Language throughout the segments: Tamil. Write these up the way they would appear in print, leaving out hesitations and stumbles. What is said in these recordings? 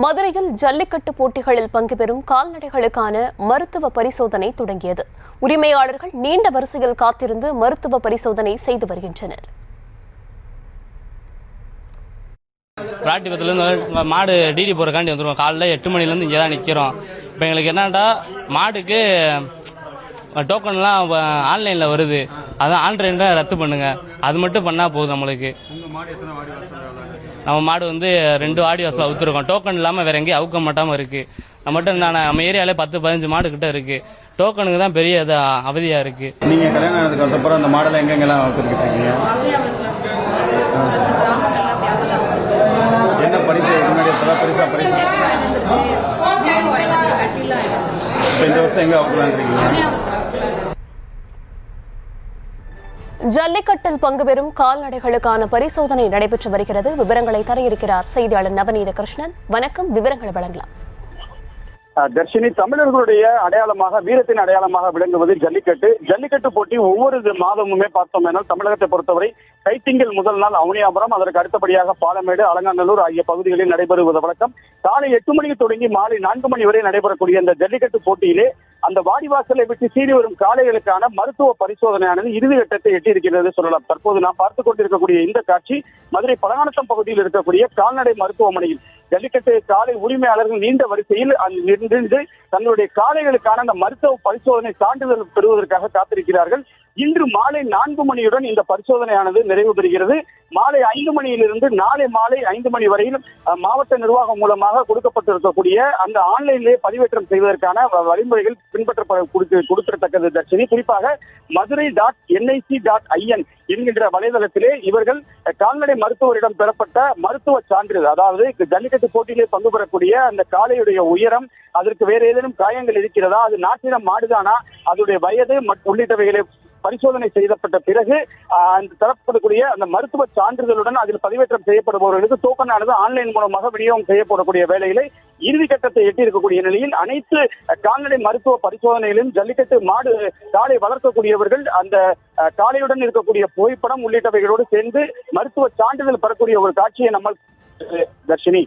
மதுரையில் ஜல்லிக்கட்டு போட்டிகளில் பங்கு பெறும் கால்நடைகளுக்கான மருத்துவ பரிசோதனை தொடங்கியது. உரிமையாளர்கள் நீண்ட வரிசையில் காத்திருந்து மருத்துவ பரிசோதனை செய்து வருகின்றனர். ராட்டிபத்திலேருந்து மாடு டிடி போறக்காண்டி வந்துருவோம். காலைல 8 மணிலேருந்து இங்கே தான் நிற்கிறோம். இப்போ எங்களுக்கு என்னடா மாடுக்கு டோக்கன்லாம் ஆன்லைனில் வருது, அதான் ஆன்லைனில் ரத்து பண்ணுங்க. அது மட்டும் பண்ணால் போதும் நம்மளுக்கு. நம்ம மாடு 2 வாடி வாசல் அவுத்துருக்கோம். டோக்கன் இல்லாமல் வேற எங்கேயும் அவுக்க மாட்டாமல் இருக்கு. நம்ம ஏரியாலே 10-15 மாடு கிட்ட இருக்கு. டோக்கனுக்கு தான் பெரிய அவதியா இருக்கு. நீங்க கல்யாணம் ஆனதுக்கு அப்புறம் அந்த மாடல எங்கெங்கெல்லாம் அவுத்துருக்கீங்க? என்ன பரிசு பரிசா இந்த வருஷம் எங்க அவுக்கலாம்? ஜல்லிக்கட்டில் பங்கு பெறும் கால்நடைகளுக்கான பரிசோதனை நடைபெற்று வருகிறது. விவரங்களை தர இருக்கிறார் செய்தியாளர் நவநீத கிருஷ்ணன். வணக்கம், விவரங்களை வழங்கலாம். தர்ஷினி, தமிழர்களுடைய அடையாளமாக, வீரத்தின் அடையாளமாக விளங்குவது ஜல்லிக்கட்டு. ஜல்லிக்கட்டு போட்டி ஒவ்வொரு மாதமுமே பார்த்தோம் என்றால் தமிழகத்தை பொறுத்தவரை தைத்திங்கள் முதல் நாள் அவனியாபுரம், அதற்கு அடுத்தபடியாக பாலமேடு, அலங்காநல்லூர் ஆகிய பகுதிகளில் நடைபெறுவது வழக்கம். காலை 8 மணிக்கு தொடங்கி மாலை 4 மணி வரை நடைபெறக்கூடிய இந்த ஜல்லிக்கட்டு போட்டியிலே அந்த வாடிவாசலை விட்டு சீறி வரும் காளைகளுக்கான மருத்துவ பரிசோதனையானது இறுதி கட்டத்தை எட்டியிருக்கிறது சொல்லலாம். தற்போது நாம் பார்த்துக் கொண்டிருக்கக்கூடிய இந்த காட்சி மதுரை பழங்கானத்தம் பகுதியில் இருக்கக்கூடிய கால்நடை மருத்துவமனையில் ஜல்லிக்கட்டு காளை உரிமையாளர்கள் நீண்ட வரிசையில் நின்று தங்களுடைய காளைகளுக்கான அந்த மருத்துவ பரிசோதனை சான்றிதழ் பெறுவதற்காக காத்திருக்கிறார்கள். இன்று மாலை 4 மணியுடன் இந்த பரிசோதனையானது நிறைவு பெறுகிறது. மாலை 5 மணியிலிருந்து நாளை மாலை 5 மணி வரையில் மாவட்ட நிர்வாகம் மூலமாக கொடுக்கப்பட்டிருக்கக்கூடிய அந்த ஆன்லைனிலே பதிவேற்றம் செய்வதற்கான வழிமுறைகள் கொடுத்திருத்தக்கது தர்ஷினி. குறிப்பாக madurai.nic.in என்கின்ற வலைதளத்திலே இவர்கள் கால்நடை மருத்துவரிடம் பெறப்பட்ட மருத்துவ சான்றிதழ், அதாவது ஜல்லிக்கட்டு போட்டியிலே பங்கு பெறக்கூடிய அந்த காளையுடைய உயரம், அதற்கு வேறு ஏதேனும் காயங்கள் இருக்கிறதா, அது நாட்டினம் மாடுதானா, அதனுடைய வயது உள்ளிட்டவைகளை பரிசோதனை செய்யப்பட்ட பிறகு அந்த தரப்படக்கூடிய அந்த மருத்துவ சான்றிதழுடன் அதில் பதிவேற்றம் செய்யப்படுபவர்களுக்கு டோக்கனானது ஆன்லைன் மூலமாக விநியோகம் செய்யப்படக்கூடிய வேலைகளை இறுதி கட்டத்தை எட்டியிருக்கக்கூடிய நிலையில் அனைத்து கால்நடை மருத்துவ பரிசோதனையிலும் ஜல்லிக்கட்டு மாடு காளை வளர்க்கக்கூடியவர்கள் அந்த காளையுடன் இருக்கக்கூடிய புகைப்படம் உள்ளிட்டவைகளோடு சேர்ந்து மருத்துவ சான்றிதழ் பெறக்கூடிய ஒரு காட்சியை நம்ம தர்ஷினி.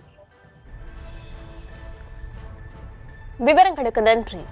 விவரங்களுக்கு நன்றி.